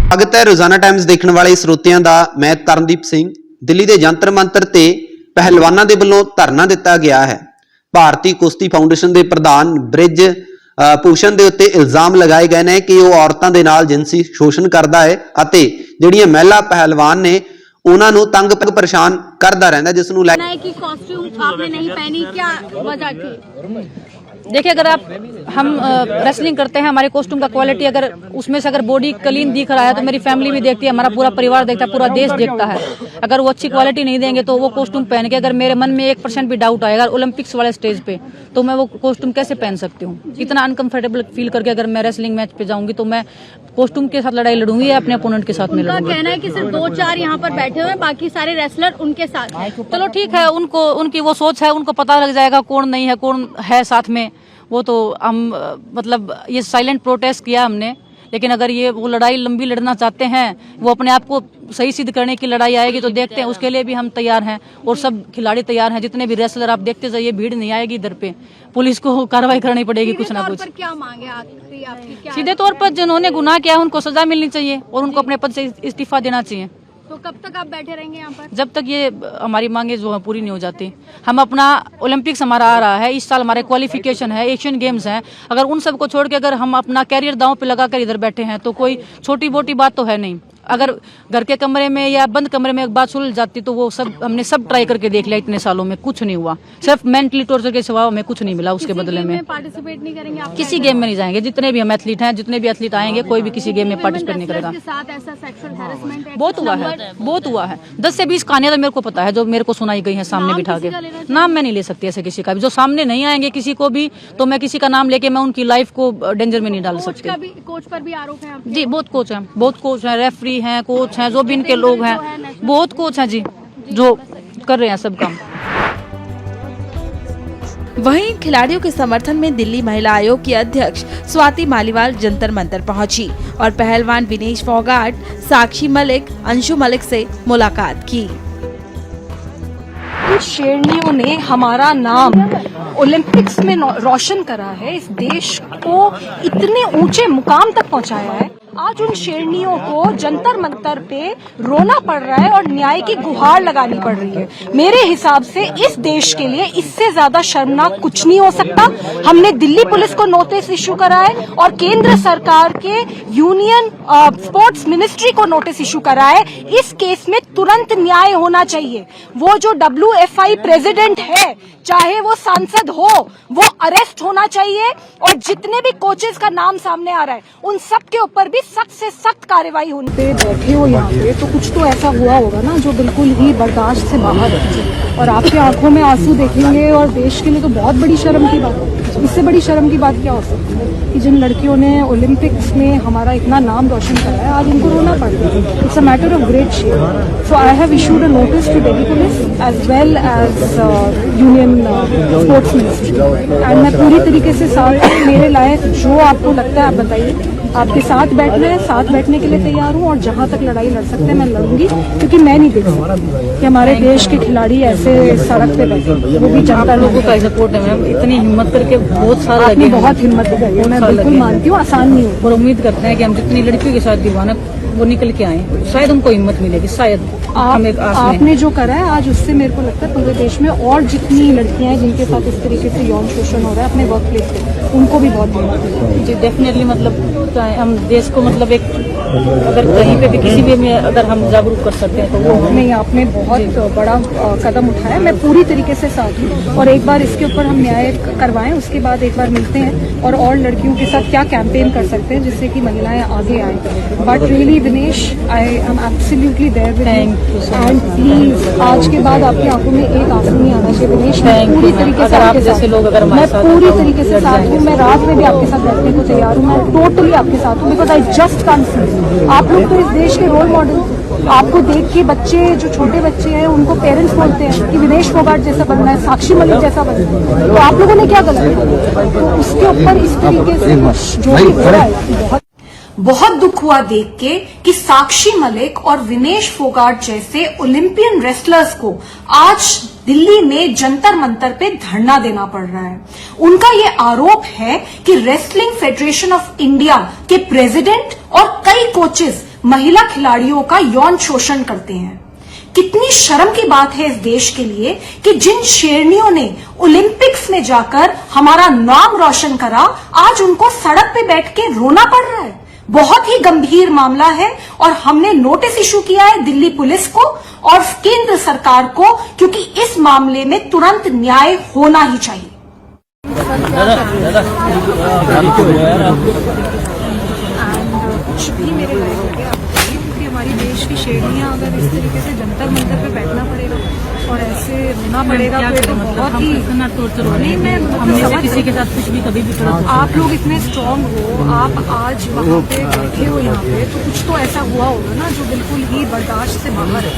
स्वागत है रोजाना टाइम्स देखने वाले ਸਰੋਤਿਆਂ ਦਾ। मैं तरनदीप सिंह। दिल्ली के जंतर मंतर ते पहलवानों के वलों धरना दिता गया है। भारतीय कुश्ती फाउंडेशन के प्रधान ब्रिज भूषण के उत्ते इल्जाम लगाए गए हैं कि वह औरतों के नाल जिनसी शोषण करता है और जिहड़ियां महिला पहलवान ने उन्हां नूं तंग परेशान करता रहता, जिसनूं कि कॉस्ट्यूम आपने नहीं पहनी, क्या वजह थी? देखिए, अगर हम रेसलिंग करते हैं, हमारे कॉस्ट्यूम का क्वालिटी अगर उसमें से अगर बॉडी क्लीन दिख रहा है तो मेरी फैमिली भी देखती है, हमारा पूरा परिवार देखता है, पूरा देश देखता है। अगर वो अच्छी क्वालिटी नहीं देंगे तो वो कॉस्ट्यूम पहन के अगर मेरे मन में 1% भी डाउट आएगा ओलंपिक्स वाले स्टेज पे, तो मैं वो कॉस्ट्यूम कैसे पहन सकती हूँ? इतना अनकंफर्टेबल फील करके अगर मैं रेसलिंग मैच पे जाऊंगी तो मैं कॉस्ट्यूम के साथ लड़ाई लड़ूंगी या अपने अपोनेंट के साथ में लड़ूंगी। कहना है कि सिर्फ 2-4 यहाँ पर बैठे हुए हैं, बाकी सारे रेसलर उनके साथ हैं। चलो ठीक है, उनकी वो सोच है, उनको पता लग जाएगा कौन नहीं है, कौन है साथ में। वो तो हम मतलब ये साइलेंट प्रोटेस्ट किया हमने, लेकिन अगर ये वो लड़ाई लंबी लड़ना चाहते हैं, वो अपने आप को सही सिद्ध करने की लड़ाई आएगी तो देखते हैं, उसके लिए भी हम तैयार हैं और सब खिलाड़ी तैयार हैं। जितने भी रेसलर आप देखते जाइए, भीड़ नहीं आएगी इधर पे, पुलिस को कार्रवाई करनी पड़ेगी कुछ ना कुछ। क्या मांगे आखिरी आपकी? क्या सीधे तौर पर जिन्होंने गुनाह किया है उनको सजा मिलनी चाहिए और उनको अपने पद से इस्तीफा देना चाहिए। तो कब तक आप बैठे रहेंगे यहाँ पर? जब तक ये हमारी मांगे जो है पूरी नहीं हो जाती। हम अपना ओलंपिक्स हमारा आ रहा है, इस साल हमारे क्वालिफिकेशन है, एशियन गेम्स हैं, अगर उन सबको छोड़ के अगर हम अपना कैरियर दांव पे लगाकर इधर बैठे हैं तो कोई छोटी मोटी बात तो है नहीं। अगर घर के कमरे में या बंद कमरे में एक बात सुलझ जाती तो वो सब हमने सब ट्राई करके देख लिया, इतने सालों में कुछ नहीं हुआ, सिर्फ मेंटली टॉर्चर के सिवा हमें कुछ नहीं मिला। उसके बदले में पार्टिसिपेट नहीं करेंगे आप? किसी गेम में नहीं जाएंगे। जितने भी हम एथलीट हैं, जितने भी एथलीट आएंगे, कोई भी किसी गेम में पार्टिसिपेट नहीं करेगा। बहुत हुआ है, बहुत हुआ है। 10 से 20 कहानियां तो मेरे को पता है जो मेरे को सुनाई गई है सामने बिठा के। नाम मैं नहीं ले सकती ऐसे किसी का भी, जो सामने नहीं आएंगे किसी को भी, तो मैं किसी का नाम लेके मैं उनकी लाइफ को डेंजर में नहीं डाल सकती। कोच पर भी आरोप है? जी बहुत कोच हैं, बहुत कोच हैं, रेफरी हैं, कोच हैं, जो भी इनके लोग हैं, बहुत कोच हैं जी जो कर रहे हैं सब काम। वहीं खिलाड़ियों के समर्थन में दिल्ली महिला आयोग की अध्यक्ष स्वाति मालीवाल जंतर मंतर पहुंची और पहलवान विनेश फोगाट, साक्षी मलिक, अंशु मलिक से मुलाकात की। इन शेरनियों ने हमारा नाम ओलंपिक्स में रोशन करा है, इस देश को इतने ऊंचे मुकाम तक पहुंचाया है। आज उन शेरनियों को जंतर मंतर पे रोना पड़ रहा है और न्याय की गुहार लगानी पड़ रही है। मेरे हिसाब से इस देश के लिए इससे ज्यादा शर्मनाक कुछ नहीं हो सकता। हमने दिल्ली पुलिस को नोटिस इश्यू करा है और केंद्र सरकार के यूनियन स्पोर्ट्स मिनिस्ट्री को नोटिस इश्यू करा है। इस केस में तुरंत न्याय होना चाहिए। वो जो WFI प्रेसिडेंट है, चाहे वो सांसद हो, वो अरेस्ट होना चाहिए और जितने भी कोचेस का नाम सामने आ रहा है उन सब के ऊपर भी सख्त से सख्त कार्रवाई होनी। पे बैठे हो यहाँ पे तो कुछ तो ऐसा हुआ होगा ना जो बिल्कुल ही बर्दाश्त से बाहर है और आपकी आंखों में आंसू देखेंगे और देश के लिए तो बहुत बड़ी शर्म की बात है। इससे बड़ी शर्म की बात क्या हो सकती है कि जिन लड़कियों ने ओलंपिक्स में हमारा इतना नाम रोशन करा है आज उनको रोना पड़ रहा है। It's a matter of great shame. So I have issued a notice to Delhi police as well as union sports ministry and मैं पूरी तरीके से साथ मेरे लायक जो आपको लगता है आप बताइए। आपके साथ बैठना है, साथ बैठने के लिए तैयार हूँ और जहाँ तक लड़ाई लड़ सकते हैं मैं लड़ूंगी, क्योंकि मैं नहीं देख सकती कि हमारे देश के खिलाड़ी ऐसे सड़क पे बैठे, वो भी जनता लोगों का सपोर्ट है। मैम इतनी हिम्मत करके बहुत सारा आपने बहुत हिम्मत दिखाई है, मैं बिल्कुल मानती हूँ, आसान नहीं हो। और उम्मीद करते हैं कि हम जितनी लड़कियों के साथ दीवाना वो निकल के आए, शायद उनको हिम्मत मिलेगी, शायद आपने जो करा है आज उससे मेरे को लगता है पूरे देश में और जितनी लड़कियां हैं जिनके साथ इस तरीके से यौन शोषण हो रहा है अपने वर्क प्लेस पे, उनको भी बहुत हिम्मत मिलेगी। जी डेफिनेटली, मतलब हम देश को मतलब एक अगर कहीं पे भी किसी भी में अगर हम जागरूक कर सकते हैं तो वो नहीं, आपने बहुत बड़ा कदम उठाया। मैं पूरी तरीके से साथ हूँ और एक बार इसके ऊपर हम न्याय करवाएं, उसके बाद एक बार मिलते हैं और लड़कियों के साथ क्या कैंपेन कर सकते हैं जिससे कि महिलाएं आगे आए। But really Vinesh, I am absolutely there with you and please आज के बाद आपकी आंखों में एक आंसू नहीं आना चाहिए विनेश। मैं पूरी तरीके से आपके साथ, मैं पूरी तरीके से साथ हूँ, मैं रात में भी आपके साथ बैठने को तैयार हूँ, मैं टोटली आपके साथ हूँ because I just can't see. आप लोग तो इस देश के रोल मॉडल, आपको देख के बच्चे जो छोटे बच्चे हैं उनको पेरेंट्स बोलते हैं कि विनेश फोगाट जैसा बनना है, साक्षी मलिक जैसा बनना है, तो आप लोगों ने क्या गलत किया? तो उसके ऊपर इस तरीके से जो भी हो रहा है बहुत दुख हुआ देख के कि साक्षी मलिक और विनेश फोगाट जैसे ओलंपियन रेसलर्स को आज दिल्ली में जंतर मंतर पे धरना देना पड़ रहा है। उनका ये आरोप है कि रेसलिंग फेडरेशन ऑफ इंडिया के प्रेसिडेंट और कई कोचेस महिला खिलाड़ियों का यौन शोषण करते हैं। कितनी शर्म की बात है इस देश के लिए कि जिन शेरनियों ने ओलंपिक्स में जाकर हमारा नाम रोशन करा, आज उनको सड़क पे बैठ के रोना पड़ रहा है। बहुत ही गंभीर मामला है और हमने नोटिस इशू किया है दिल्ली पुलिस को और केंद्र सरकार को, क्योंकि इस मामले में तुरंत न्याय होना ही चाहिए। कुछ भी मेरे लायक हो गया, क्योंकि हमारी देश की शेरनियां अगर इस तरीके से जंतर मंतर पे बैठना पड़ेगा और ऐसे रोना पड़ेगा तो बहुत ही नहीं, मैं समझ किसी के साथ कुछ भी कभी भी करो। आप लोग इतने स्ट्रांग हो, आप आज वहाँ पे बैठे हो यहाँ पे, तो कुछ तो ऐसा हुआ होगा ना जो बिल्कुल ही बर्दाश्त से बाहर है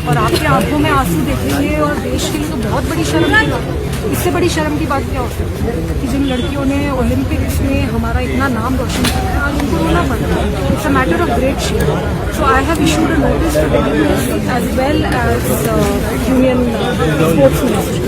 और आपके आंखों में आंसू देखेंगे और देश के लिए तो बहुत बड़ी शर्म की बात है। इससे बड़ी शर्म की बात क्या हो सकती है कि जिन लड़कियों ने ओलंपिक्स में हमारा इतना नाम रोशन किया है, आज उनको रोना पड़ रहा है। It's a matter of great shame. So I have issued a notice to Delhi police as well as union sports ministry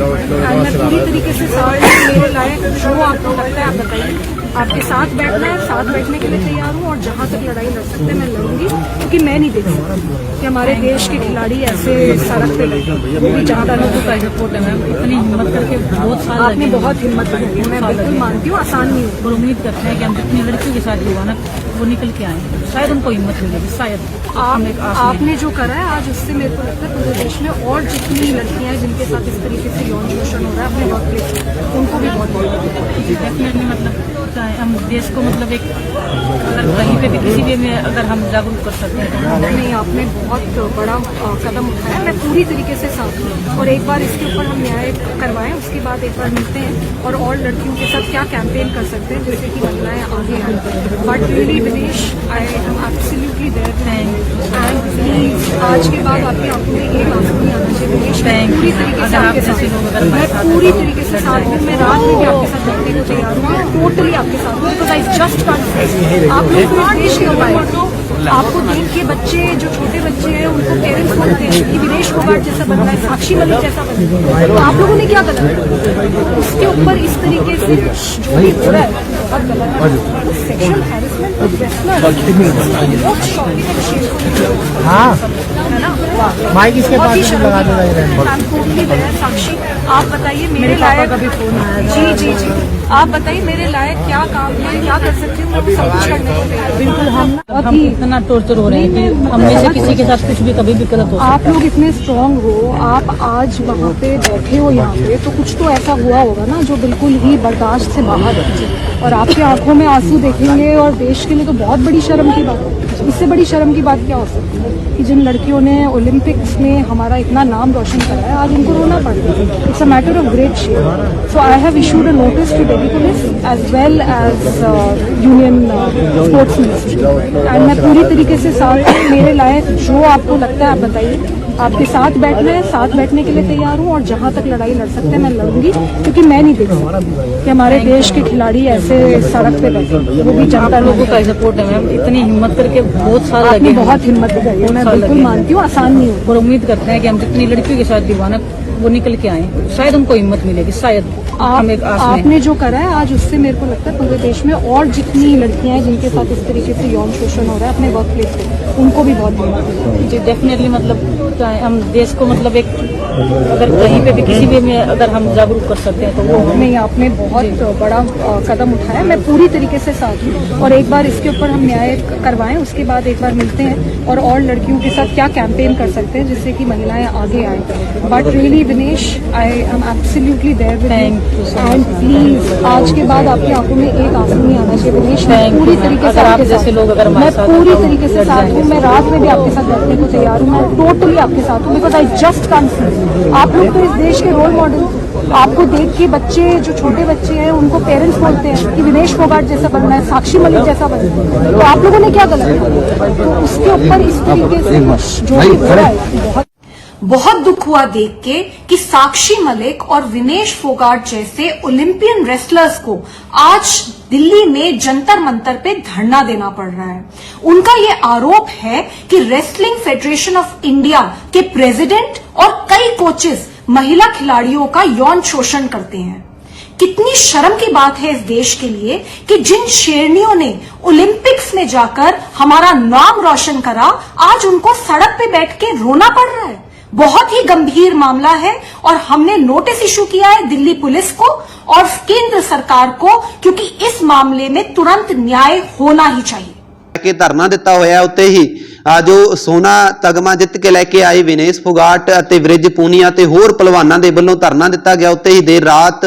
and मैं पूरी तरीके से मेरे लायक जो आपको लगता है आप बताइए। आपके साथ बैठना है, साथ बैठने के लिए तैयार हूँ और जहाँ तक लड़ाई लड़ सकते हैं मैं लड़ूंगी, क्योंकि मैं नहीं देख सकती कि हमारे देश के खिलाड़ी ऐसे सड़क पे बैठे, वो भी ज्यादा लोगों का सपोर्ट है। मैम इतनी हिम्मत करके बहुत साल आपने बहुत हिम्मत दिखाई है, मैं बिल्कुल मानती हूँ, आसान नहीं हो। और उम्मीद करते हैं कि हम जितनी लड़कियों के साथ हुआ ना वो निकल के आए, शायद उनको हिम्मत मिलेगी, शायद। आपने जो करा है आज, उससे मेरे को लगता है पूरे देश में और जितनी लड़कियां हैं जिनके साथ इस तरीके से यौन शोषण हो रहा है अपने वर्क प्लेस, उनको भी बहुत डेफिनेटली मतलब हम देश को मतलब एक अगर कहीं पे भी किसी भी में अगर हम जागरूक कर सकते हैं। नहीं, आपने बहुत बड़ा कदम उठाया, मैं पूरी तरीके से साथ हूँ और एक बार इसके ऊपर हम न्याय करवाएं, उसके बाद एक बार मिलते हैं और लड़कियों के साथ क्या कैंपेन कर सकते हैं जिससे कि महिलाएं आगे आए। But really Vinesh, I am absolutely there and please आज के बाद आपकी आंखों में एक आंसू नहीं आना चाहिए विनेश। पूरी तरीके से आपके साथ, मैं पूरी तरीके से साथ हूँ, मैं रात में भी आपके साथ बैठने को तैयार हूँ, टोटली आपके साथ हूँ, बिकॉज आई जस्ट कांट। आप लोग को देश के आपको देख के बच्चे जो छोटे बच्चे हैं उनको पेरेंट्स बोलते हैं कि विनेश फोगाट जैसा बनना है, साक्षी मलिक जैसा बनना है, तो आप लोगों ने क्या गलत है? उसके ऊपर इस तरीके से जो भी हो रहा है बहुत गलत है। सेक्सुअल हैरेसमेंट बहुत शॉकिंग एंड शेमफुल है ना। माइक इसके पास लगा दे रहे हैं। साक्षी आप बताइए मेरे लायक, कभी फोन आया जी जी जी, आप बताइए मेरे लायक क्या काम है, क्या कर सकती हूँ, मैं सब कुछ करने को तैयार हूँ। बिल्कुल हम इतना टॉर्चर हो रहे हैं कि हम में से किसी के साथ कुछ भी कभी भी गलत हो। आप लोग इतने स्ट्रांग हो, आप आज वहाँ पे बैठे हो यहाँ पे, तो कुछ तो ऐसा हुआ होगा ना जो बिल्कुल ही बर्दाश्त से बाहर है और आपकी आंखों में आंसू देखेंगे और देश के लिए तो बहुत बड़ी शर्म की बात है। इससे बड़ी शर्म की बात क्या हो सकती है कि जिन लड़कियों ने ओलंपिक्स में हमारा इतना नाम रोशन करा है, आज उनको रोना पड़ रहा है। It's a matter of great shame. So I have issued a notice to Delhi police as well as union sports ministry and मैं पूरी तरीके से साथ हूँ, मेरे लायक जो आपको लगता है आप बताइए। आपके साथ बैठना है, साथ बैठने के लिए तैयार हूँ और जहाँ तक लड़ाई लड़ सकते हैं मैं लड़ूंगी, क्योंकि मैं नहीं देख सकती कि हमारे देश के खिलाड़ी ऐसे सड़क पे बैठे, वो भी जनता लोगों का सपोर्ट है। मैम इतनी हिम्मत करके बहुत साल लगे, बहुत हिम्मत दिखाई है, मैं बिल्कुल मानती हूँ, आसान नहीं हो। और उम्मीद करते हैं कि हम जितनी लड़कियों के साथ दीवाना वो निकल के आए, शायद उनको हिम्मत मिलेगी, शायद। आपने जो करा है आज, उससे मेरे को लगता है पूरे देश में और जितनी लड़कियां हैं जिनके साथ इस तरीके से यौन शोषण हो रहा है अपने वर्क प्लेस पे, उनको भी बहुत हिम्मत मिलेगी। जी डेफिनेटली मतलब हम देश को मतलब एक अगर कहीं पे भी किसी भी में अगर हम जागरूक कर सकते हैं तो वो नहीं, आपने बहुत बड़ा कदम उठाया, मैं पूरी तरीके से साथ हूँ और एक बार इसके ऊपर हम न्याय करवाएं, उसके बाद एक बार मिलते हैं और लड़कियों के साथ क्या कैंपेन कर सकते हैं जिससे कि महिलाएं आगे आए। But really Vinesh, I am absolutely there with you and please आज के बाद आपकी आंखों में एक आंसू नहीं आना चाहिए विनेश। मैं पूरी तरीके से आपके साथ, मैं पूरी तरीके से साथ हूँ, मैं रात में भी आपके साथ बैठने को तैयार हूँ, मैं टोटली आपके साथ हूँ, because I just can't see. आप लोग तो इस देश के रोल मॉडल, आपको देख के बच्चे जो छोटे बच्चे हैं उनको पेरेंट्स बोलते हैं कि विनेश फोगाट जैसा बनना है, साक्षी मलिक जैसा बनना है, तो आप लोगों ने क्या गलत किया? तो उसके ऊपर इस तरीके से जो भी हो रहा है, बहुत दुख हुआ देख के कि साक्षी मलिक और विनेश फोगाट जैसे ओलंपियन रेसलर्स को आज दिल्ली में जंतर मंतर पे धरना देना पड़ रहा है। उनका ये आरोप है कि रेसलिंग फेडरेशन ऑफ इंडिया के प्रेसिडेंट और कई कोचेस महिला खिलाड़ियों का यौन शोषण करते हैं। कितनी शर्म की बात है इस देश के लिए कि जिन शेरनियों ने ओलंपिक्स में जाकर हमारा नाम रोशन करा, आज उनको सड़क पे बैठ के रोना पड़ रहा है। बहुत ही गंभीर मामला है और हमने नोटिस इशू किया है दिल्ली पुलिस को और केंद्र सरकार को, क्योंकि इस मामले में तुरंत न्याय होना ही चाहिए। के धरना दिता होया उत्ते ही जो सोना तगमा जित के लैके आए विनेश फोगाट ਅਤੇ ਬ੍ਰਿਜ ਪੂਨੀਆ ਤੇ ਹੋਰ ਪਹਿਲਵਾਨਾਂ ਦੇ ਵੱਲੋਂ ਧਰਨਾ ਦਿੱਤਾ ਗਿਆ। ਉੱਤੇ ਹੀ ਦੇਰ ਰਾਤ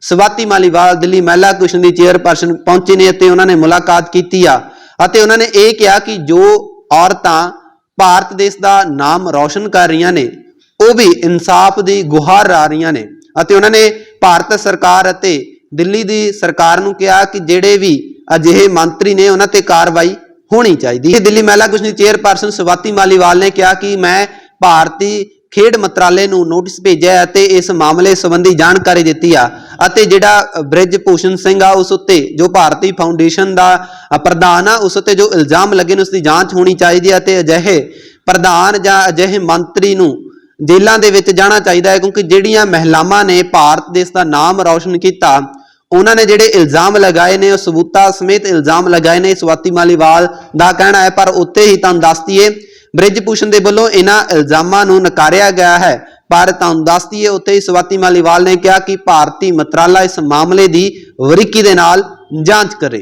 ਸਵਾਤੀ ਮਾਲੀਵਾਲ ਦਿੱਲੀ ਮਹਿਲਾ ਕਮਿਸ਼ਨ ਦੀ ਚੇਅਰਪਰਸਨ ਪਹੁੰਚੇ ਨੇ ਅਤੇ ਉਹਨਾਂ ਨੇ ਮੁਲਾਕਾਤ ਕੀਤੀ ਆ ਅਤੇ ਉਹਨਾਂ ਨੇ ਇਹ ਕਿਹਾ ਕਿ ਜੋ ਔਰਤਾਂ ਭਾਰਤ ਦੇਸ਼ ਦਾ ਨਾਮ ਰੌਸ਼ਨ ਕਰ ਰਹੀਆਂ ਨੇ ਉਹ ਵੀ ਇਨਸਾਫ ਦੀ ਗੁਹਾਰ ਲਾ ਰਹੀਆਂ ਨੇ ਅਤੇ ਉਹਨਾਂ ਨੇ ਭਾਰਤ ਸਰਕਾਰ ਅਤੇ ਦਿੱਲੀ ਦੀ ਸਰਕਾਰ ਨੂੰ ਕਿਹਾ ਕਿ ਜਿਹੜੇ ਵੀ ਅਜਿਹੇ ਮੰਤਰੀ ਨੇ ਉਹਨਾਂ ਤੇ ਕਾਰਵਾਈ ਹੋਣੀ ਚਾਹੀਦੀ ਹੈ। ਦਿੱਲੀ ਮਹਿਲਾ ਕਮਿਸ਼ਨ ਦੀ ਚੇਅਰਪਰਸਨ ਸਵਾਤੀ ਮਾਲੀਵਾਲ ਨੇ ਕਿਹਾ ਕਿ ਮੈਂ ਭਾਰਤੀ ਖੇਡ ਮੰਤਰਾਲੇ ਨੂੰ ਨੋਟਿਸ ਭੇਜਿਆ ਅਤੇ ਇਸ ਮਾਮਲੇ ਸੰਬੰਧੀ ਜਾਣਕਾਰੀ ਦਿੱਤੀ ਆ ਅਤੇ ਜਿਹੜਾ ਬ੍ਰਿਜ ਭੂਸ਼ਣ ਸਿੰਘ ਆ ਉਸ ਉੱਤੇ ਜੋ ਭਾਰਤੀ ਫਾਊਂਡੇਸ਼ਨ ਦਾ ਪ੍ਰਧਾਨ ਆ ਉਸ ਉੱਤੇ ਜੋ ਇਲਜ਼ਾਮ ਲੱਗੇ ਨੇ ਉਸ ਦੀ ਜਾਂਚ ਹੋਣੀ ਚਾਹੀਦੀ ਹੈ ਅਤੇ ਅਜਿਹੇ ਪ੍ਰਧਾਨ ਜਾਂ ਅਜਿਹੇ ਮੰਤਰੀ ਨੂੰ ਜੇਲ੍ਹਾਂ ਦੇ ਵਿੱਚ ਜਾਣਾ ਚਾਹੀਦਾ ਹੈ ਕਿਉਂਕਿ ਜਿਹੜੀਆਂ ਮਹਿਲਾਵਾਂ ਨੇ ਭਾਰਤ ਦੇਸ਼ ਦਾ ਨਾਮ ਰੌਸ਼ਨ ਕੀਤਾ ਉਹਨਾਂ ਨੇ ਜਿਹੜੇ ਇਲਜ਼ਾਮ ਲਗਾਏ ਨੇ ਉਹ ਸਬੂਤਾਂ ਸਮੇਤ ਇਲਜ਼ਾਮ ਲਗਾਏ ਨੇ ਸਵਾਤੀ ਮਾਲੀਵਾਲ ਦਾ ਕਹਿਣਾ ਹੈ। ਪਰ ਉੱਤੇ ਹੀ ਤੁਹਾਨੂੰ ਦੱਸ ਦਈਏ ਬ੍ਰਿਜ ਭੂਸ਼ਣ ਦੇ ਵੱਲੋਂ ਇਹਨਾਂ ਇਲਜ਼ਾਮਾਂ ਨੂੰ ਨਕਾਰਿਆ ਗਿਆ ਹੈ। ਪਰ ਤੁਹਾਨੂੰ ਦੱਸ ਦਈਏ ਉੱਤੇ ਹੀ ਸਵਾਤੀ ਮਾਲੀਵਾਲ ਨੇ ਕਿਹਾ ਕਿ ਭਾਰਤੀ ਮੰਤਰਾਲਾ ਇਸ ਮਾਮਲੇ ਦੀ ਬਰੀਕੀ ਦੇ ਨਾਲ ਜਾਂਚ ਕਰੇ।